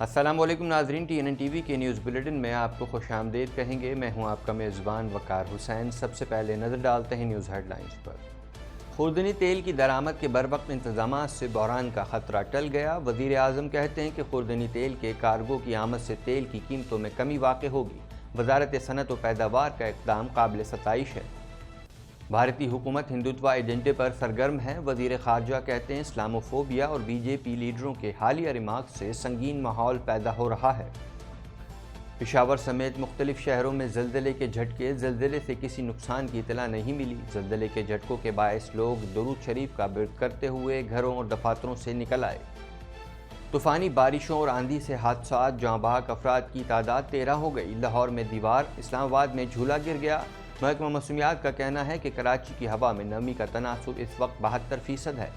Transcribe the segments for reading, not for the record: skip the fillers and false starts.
السلام علیکم ناظرین، TNN کے نیوز بلیٹن میں آپ کو خوش آمدید کہیں گے۔ میں ہوں آپ کا میزبان وقار حسین۔ سب سے پہلے نظر ڈالتے ہیں نیوز ہیڈ لائنز پر۔ خوردنی تیل کی درآمد کے بروقت انتظامات سے بحران کا خطرہ ٹل گیا۔ وزیر اعظم کہتے ہیں کہ خوردنی تیل کے کارگو کی آمد سے تیل کی قیمتوں میں کمی واقع ہوگی۔ وزارت صنعت و پیداوار کا اقدام قابل ستائش ہے۔ بھارتی حکومت ہندوتوا ایجنڈے پر سرگرم ہے۔ وزیر خارجہ کہتے ہیں اسلاموفوبیا اور BJP لیڈروں کے حالیہ ریمارکس سے سنگین ماحول پیدا ہو رہا ہے۔ پشاور سمیت مختلف شہروں میں زلزلے کے جھٹکے۔ زلزلے سے کسی نقصان کی اطلاع نہیں ملی۔ زلزلے کے جھٹکوں کے باعث لوگ درود شریف کا ورد کرتے ہوئے گھروں اور دفاتروں سے نکل آئے۔ طوفانی بارشوں اور آندھی سے حادثات، جاں بحق افراد کی تعداد 13 ہو گئی۔ لاہور میں دیوار، اسلام آباد میں جھولا گر گیا۔ محکمہ موسمیات کا کہنا ہے کہ کراچی کی ہوا میں نمی کا تناسب اس وقت 72% ہے۔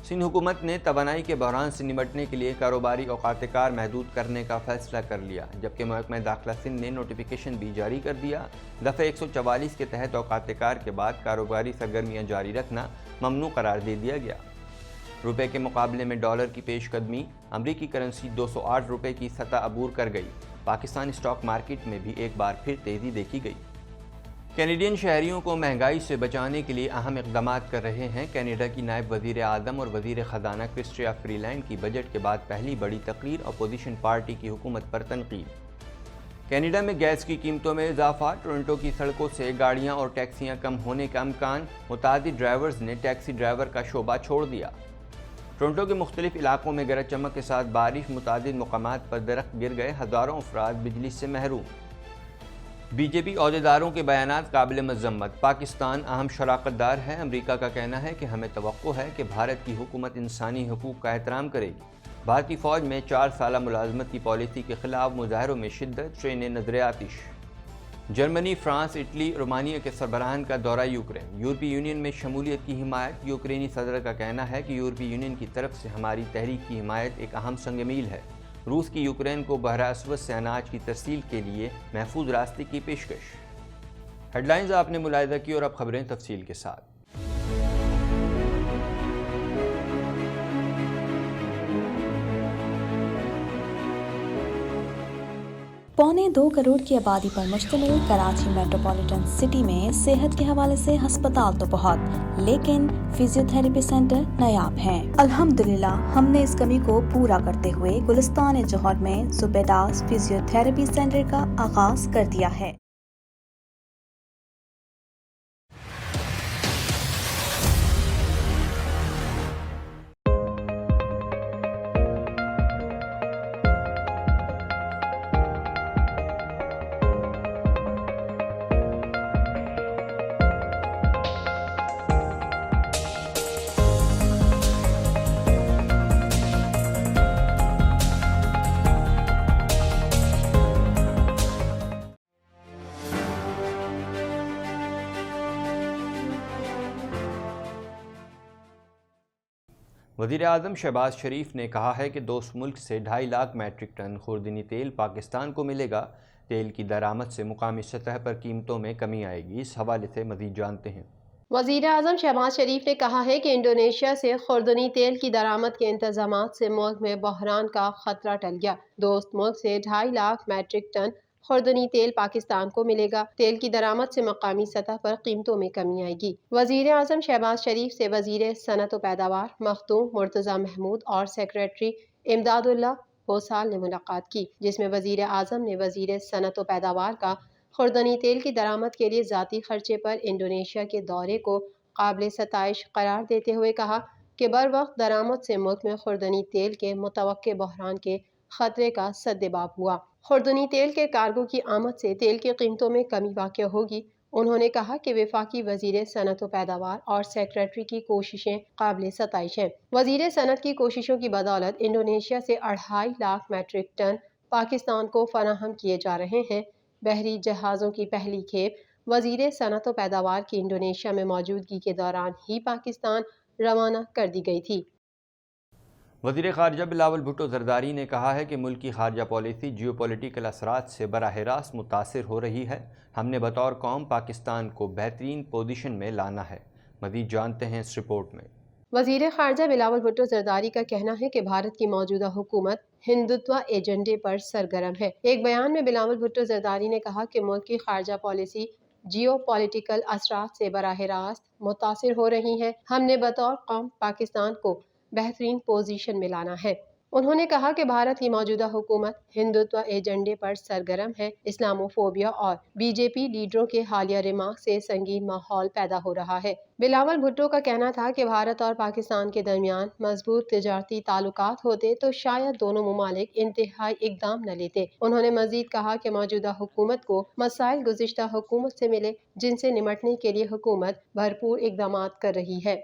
سندھ حکومت نے توانائی کے بحران سے نمٹنے کے لیے کاروباری اوقات کار محدود کرنے کا فیصلہ کر لیا، جبکہ محکمہ داخلہ سندھ نے نوٹیفیکیشن بھی جاری کر دیا۔ دفعہ 144 کے تحت اوقات کار کے بعد کاروباری سرگرمیاں جاری رکھنا ممنوع قرار دے دیا گیا۔ روپے کے مقابلے میں ڈالر کی پیش قدمی، امریکی کرنسی 208 روپے کی سطح عبور کر گئی۔ پاکستان اسٹاک مارکیٹ میں بھی ایک بار پھر تیزی دیکھی گئی۔ کینیڈین شہریوں کو مہنگائی سے بچانے کے لیے اہم اقدامات کر رہے ہیں۔ کینیڈا کی نائب وزیر اعظم اور وزیر خزانہ کرسٹیا فری لینڈ کی بجٹ کے بعد پہلی بڑی تقریر، اپوزیشن پارٹی کی حکومت پر تنقید۔ کینیڈا میں گیس کی قیمتوں میں اضافہ، ٹورنٹو کی سڑکوں سے گاڑیاں اور ٹیکسیاں کم ہونے کا امکان، متعدد ڈرائیورز نے ٹیکسی ڈرائیور کا شعبہ چھوڑ دیا۔ ٹورنٹو کے مختلف علاقوں میں گرج چمک کے ساتھ بارش، متعدد مقامات پر درخت گر گئے، ہزاروں افراد بجلی سے محروم۔ BJP عہدیداروں کے بیانات قابل مذمت۔ پاکستان اہم شراکت دار ہے۔ امریکہ کا کہنا ہے کہ ہمیں توقع ہے کہ بھارت کی حکومت انسانی حقوق کا احترام کرے گی۔ بھارتی فوج میں 4 سالہ ملازمت کی پالیسی کے خلاف مظاہروں میں شدت، ٹرینیں نظر آتش۔ جرمنی، فرانس، اٹلی، رومانیہ کے سربراہان کا دورہ یوکرین۔ یورپی یونین میں شمولیت کی حمایت۔ یوکرینی صدر کا کہنا ہے کہ یورپی یونین کی طرف سے ہماری تحریک کی حمایت ایک اہم سنگ میل ہے۔ روس کی یوکرین کو بحر اسود سے اناج کی ترسیل کے لیے محفوظ راستے کی پیشکش۔ ہیڈ لائنز آپ نے ملاحظہ کی اور اب خبریں تفصیل کے ساتھ۔ 1.25 کروڑ کی آبادی پر مشتمل کراچی میٹروپولیٹن سٹی میں صحت کے حوالے سے ہسپتال تو بہت، لیکن فزیو تھراپی سینٹر نایاب ہیں۔ الحمدللہ ہم نے اس کمی کو پورا کرتے ہوئے گلستان جوہر میں زبیداس فزیو تھراپی سینٹر کا آغاز کر دیا ہے۔ وزیر اعظم شہباز شریف نے کہا ہے کہ دوست ملک سے 2.5 لاکھ میٹرک ٹن خوردنی تیل پاکستان کو ملے گا۔ تیل کی درآمد سے مقامی سطح پر قیمتوں میں کمی آئے گی۔ اس حوالے سے مزید جانتے ہیں۔ وزیر اعظم شہباز شریف نے کہا ہے کہ انڈونیشیا سے خوردنی تیل کی درآمد کے انتظامات سے ملک میں بحران کا خطرہ ٹل گیا۔ دوست ملک سے 2.5 لاکھ میٹرک ٹن خوردنی تیل پاکستان کو ملے گا۔ تیل کی درآمد سے مقامی سطح پر قیمتوں میں کمی آئے گی۔ وزیر اعظم شہباز شریف سے وزیر صنعت و پیداوار مخدوم مرتضی محمود اور سیکریٹری امداد اللہ بھوسال نے ملاقات کی، جس میں وزیر اعظم نے وزیر صنعت و پیداوار کا خوردنی تیل کی درآمد کے لیے ذاتی خرچے پر انڈونیشیا کے دورے کو قابل ستائش قرار دیتے ہوئے کہا کہ بروقت درآمد سے ملک میں خوردنی تیل کے متوقع بحران کے خطرے کا سدباب ہوا۔ خوردنی تیل کے کارگو کی آمد سے تیل کی قیمتوں میں کمی واقع ہوگی۔ انہوں نے کہا کہ وفاقی وزیر صنعت و پیداوار اور سیکریٹری کی کوششیں قابل ستائش ہیں۔ وزیر صنعت کی کوششوں کی بدولت انڈونیشیا سے 2.5 لاکھ میٹرک ٹن پاکستان کو فراہم کیے جا رہے ہیں۔ بحری جہازوں کی پہلی کھیپ وزیر صنعت و پیداوار کی انڈونیشیا میں موجودگی کے دوران ہی پاکستان روانہ کر دی گئی تھی۔ وزیر خارجہ بلاول بھٹو زرداری نے کہا ہے کہ ملک کی خارجہ پالیسی جیو پولیٹیکل اثرات سے براہ راست متاثر ہو رہی ہے۔ ہم نے بطور قوم پاکستان کو بہترین پوزیشن میں لانا ہے۔ مزید جانتے ہیں اس رپورٹ میں۔ وزیر خارجہ بلاول بھٹو زرداری کا کہنا ہے کہ بھارت کی موجودہ حکومت ہندوتوا ایجنڈے پر سرگرم ہے۔ ایک بیان میں بلاول بھٹو زرداری نے کہا کہ ملک کی خارجہ پالیسی جیو پولیٹیکل اثرات سے براہ راست متاثر ہو رہی ہے۔ ہم نے بطور قوم پاکستان کو بہترین پوزیشن میں لانا ہے۔ انہوں نے کہا کہ بھارت کی موجودہ حکومت ہندوتوا ایجنڈے پر سرگرم ہے۔ اسلامو فوبیا اور بی جے پی لیڈروں کے حالیہ ریمارک سے سنگین ماحول پیدا ہو رہا ہے۔ بلاول بھٹو کا کہنا تھا کہ بھارت اور پاکستان کے درمیان مضبوط تجارتی تعلقات ہوتے تو شاید دونوں ممالک انتہائی اقدام نہ لیتے۔ انہوں نے مزید کہا کہ موجودہ حکومت کو مسائل گزشتہ حکومت سے ملے جن سے نمٹنے کے لیے حکومت بھرپور اقدامات کر رہی ہے۔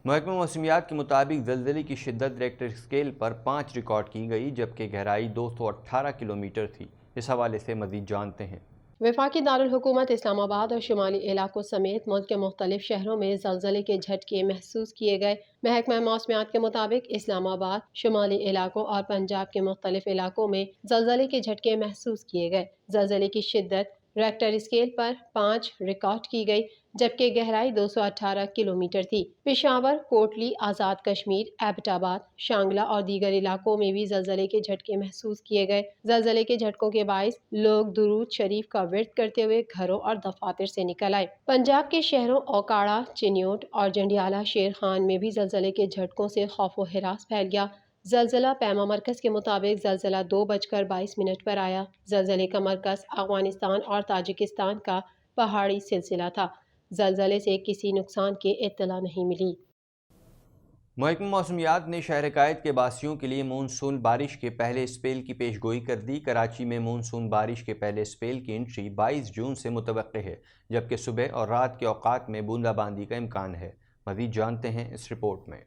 محکمہ موسمیات کے مطابق زلزلے کی شدت ریکٹر اسکیل پر 5 ریکارڈ کی گئی جبکہ گہرائی 218 کلومیٹر تھی۔ اس حوالے سے مزید جانتے ہیں۔ وفاقی دارالحکومت اسلام آباد اور شمالی علاقوں سمیت ملک کے مختلف شہروں میں زلزلے کے جھٹکے محسوس کیے گئے۔ محکمہ موسمیات کے مطابق اسلام آباد، شمالی علاقوں اور پنجاب کے مختلف علاقوں میں زلزلے کے جھٹکے محسوس کیے گئے۔ زلزلے کی شدت ریکٹر اسکیل پر 5 ریکارڈ کی گئی جبکہ گہرائی 218 کلومیٹر تھی۔ پشاور، کوٹلی، آزاد کشمیر، ایبٹ آباد، شانگلہ اور دیگر علاقوں میں بھی زلزلے کے جھٹکے محسوس کیے گئے۔ زلزلے کے جھٹکوں کے باعث لوگ درود شریف کا ورد کرتے ہوئے گھروں اور دفاتر سے نکل آئے۔ پنجاب کے شہروں اوکاڑہ، چنیوٹ اور جنڈیالہ شیر خان میں بھی زلزلے کے جھٹکوں سے خوف و ہراس پھیل گیا۔ زلزلہ پیما مرکز کے مطابق زلزلہ 2:22 پر آیا۔ زلزلے کا مرکز افغانستان اور تاجکستان کا پہاڑی سلسلہ تھا۔ زلزلے سے کسی نقصان کی اطلاع نہیں ملی۔ محکمہ موسمیات نے شہر قائد کے باسیوں کے لیے مونسون بارش کے پہلے اسپیل کی پیش گوئی کر دی۔ کراچی میں مونسون بارش کے پہلے اسپیل کی انٹری 22 جون سے متوقع ہے جبکہ صبح اور رات کے اوقات میں بوندا باندی کا امکان ہے۔ مزید جانتے ہیں اس رپورٹ میں۔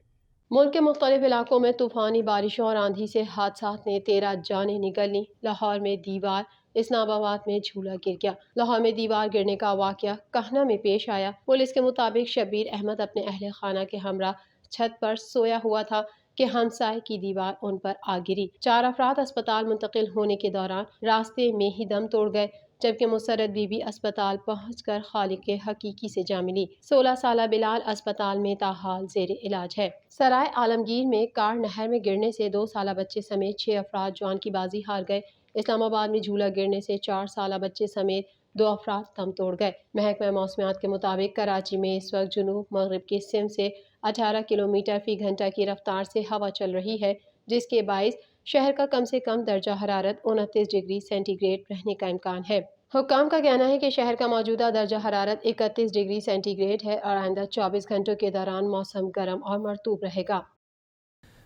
ملک کے مختلف علاقوں میں طوفانی بارشوں اور آندھی سے حادثات نے 13 جانیں نگل لیں۔ لاہور میں دیوار، اسلام آباد میں جھولا گر گیا۔ لاہور میں دیوار گرنے کا واقعہ کہنا میں پیش آیا۔ پولیس کے مطابق شبیر احمد اپنے اہل خانہ کے ہمراہ چھت پر سویا ہوا تھا کہ ہمسائے کی دیوار ان پر آ گری۔ 4 افراد اسپتال منتقل ہونے کے دوران راستے میں ہی دم توڑ گئے جبکہ مسرت بی بی اسپتال پہنچ کر خالق حقیقی سے جا ملی۔ 16 سالہ بلال اسپتال میں تاحال زیر علاج ہے۔ سرائے عالمگیر میں کار نہر میں گرنے سے 2 سالہ بچے سمیت 6 افراد جان کی بازی ہار گئے۔ اسلام آباد میں جھولا گرنے سے 4 سالہ بچے سمیت 2 افراد دم توڑ گئے۔ محکمہ موسمیات کے مطابق کراچی میں اس وقت جنوب مغرب کی سمت سے 18 کلومیٹر فی گھنٹہ کی رفتار سے ہوا چل رہی ہے جس کے باعث شہر کا کم سے کم درجہ حرارت 29 ڈگری سینٹی گریڈ رہنے کا امکان ہے۔ حکام کا کہنا ہے کہ شہر کا موجودہ درجہ حرارت 31 ڈگری سینٹی گریڈ ہے اور آئندہ 24 گھنٹوں کے دوران موسم گرم اور مرطوب رہے گا۔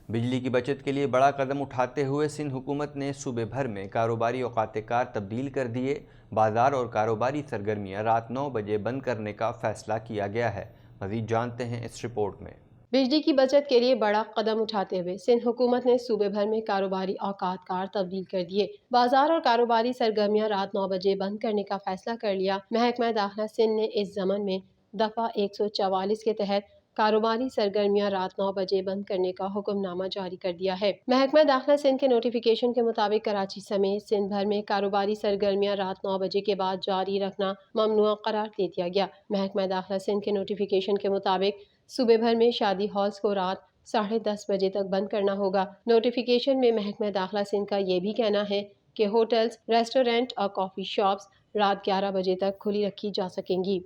بجلی کی بچت کے لیے بڑا قدم اٹھاتے ہوئے سندھ حکومت نے صوبے بھر میں کاروباری اوقات کار تبدیل کر دیے۔ بازار اور کاروباری سرگرمیاں رات 9 بجے بند کرنے کا فیصلہ کیا گیا ہے۔ مزید جانتے ہیں اس رپورٹ میں۔ بجلی کی بچت کے لیے بڑا قدم اٹھاتے ہوئے سندھ حکومت نے صوبے بھر میں کاروباری اوقات کار تبدیل کر دیے۔ بازار اور کاروباری سرگرمیاں رات 9 بجے بند کرنے کا فیصلہ کر لیا۔ محکمہ داخلہ سندھ نے اس ضمن میں دفعہ 144 کے تحت کاروباری سرگرمیاں رات 9 بجے بند کرنے کا حکم نامہ جاری کر دیا ہے۔ محکمہ داخلہ سندھ کے نوٹیفیکیشن کے مطابق کراچی سمیت سندھ بھر میں کاروباری سرگرمیاں رات 9 بجے کے بعد جاری رکھنا ممنوع قرار دے دیا گیا۔ محکمہ داخلہ سندھ کے نوٹیفیکیشن کے مطابق صوبے بھر میں شادی ہالز کو رات 10:30 بجے تک بند کرنا ہوگا۔ نوٹیفیکیشن میں محکمہ داخلہ سندھ کا یہ بھی کہنا ہے کہ ہوٹلز، ریسٹورنٹ اور کافی شاپس رات 11 بجے تک کھلی رکھی جا سکیں گی۔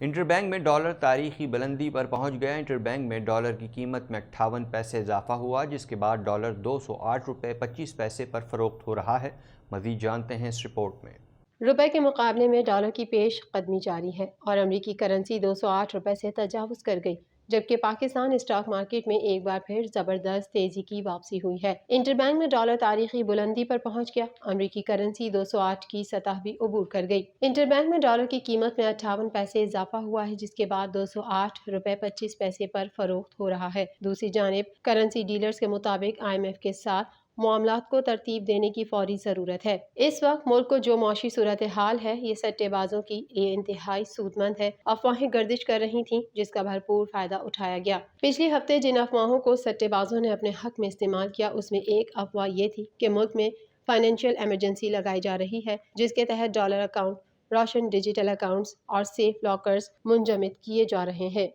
انٹر بینک میں ڈالر تاریخی بلندی پر پہنچ گیا۔ انٹر بینک میں ڈالر کی قیمت میں 58 پیسے اضافہ ہوا جس کے بعد ڈالر 208 روپے 25 پیسے پر فروخت ہو رہا ہے۔ مزید جانتے ہیں اس رپورٹ میں۔ روپے کے مقابلے میں ڈالر کی پیش قدمی جاری ہے اور امریکی کرنسی 208 روپے سے تجاوز کر گئی جبکہ پاکستان اسٹاک مارکیٹ میں ایک بار پھر زبردست تیزی کی واپسی ہوئی ہے۔ انٹر بینک میں ڈالر تاریخی بلندی پر پہنچ گیا۔ امریکی کرنسی 208 کی سطح بھی عبور کر گئی۔ انٹر بینک میں ڈالر کی قیمت میں 58 پیسے اضافہ ہوا ہے جس کے بعد 208 روپے 25 پیسے پر فروخت ہو رہا ہے۔ دوسری جانب کرنسی ڈیلرز کے مطابق IMF کے ساتھ معاملات کو ترتیب دینے کی فوری ضرورت ہے۔ اس وقت ملک کو جو معاشی صورتحال ہے یہ سٹے بازوں کی لیے انتہائی سود مند ہے۔ افواہیں گردش کر رہی تھیں جس کا بھرپور فائدہ اٹھایا گیا۔ پچھلے ہفتے جن افواہوں کو سٹے بازوں نے اپنے حق میں استعمال کیا اس میں ایک افواہ یہ تھی کہ ملک میں فائنینشیل ایمرجنسی لگائی جا رہی ہے جس کے تحت ڈالر اکاؤنٹ، روشن ڈیجیٹل اکاؤنٹس اور سیف لاکرز منجمد کیے جا رہے ہیں۔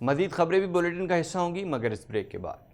مزید خبریں بھی بلیٹن کا حصہ ہوں گی مگر اس بریک کے بعد۔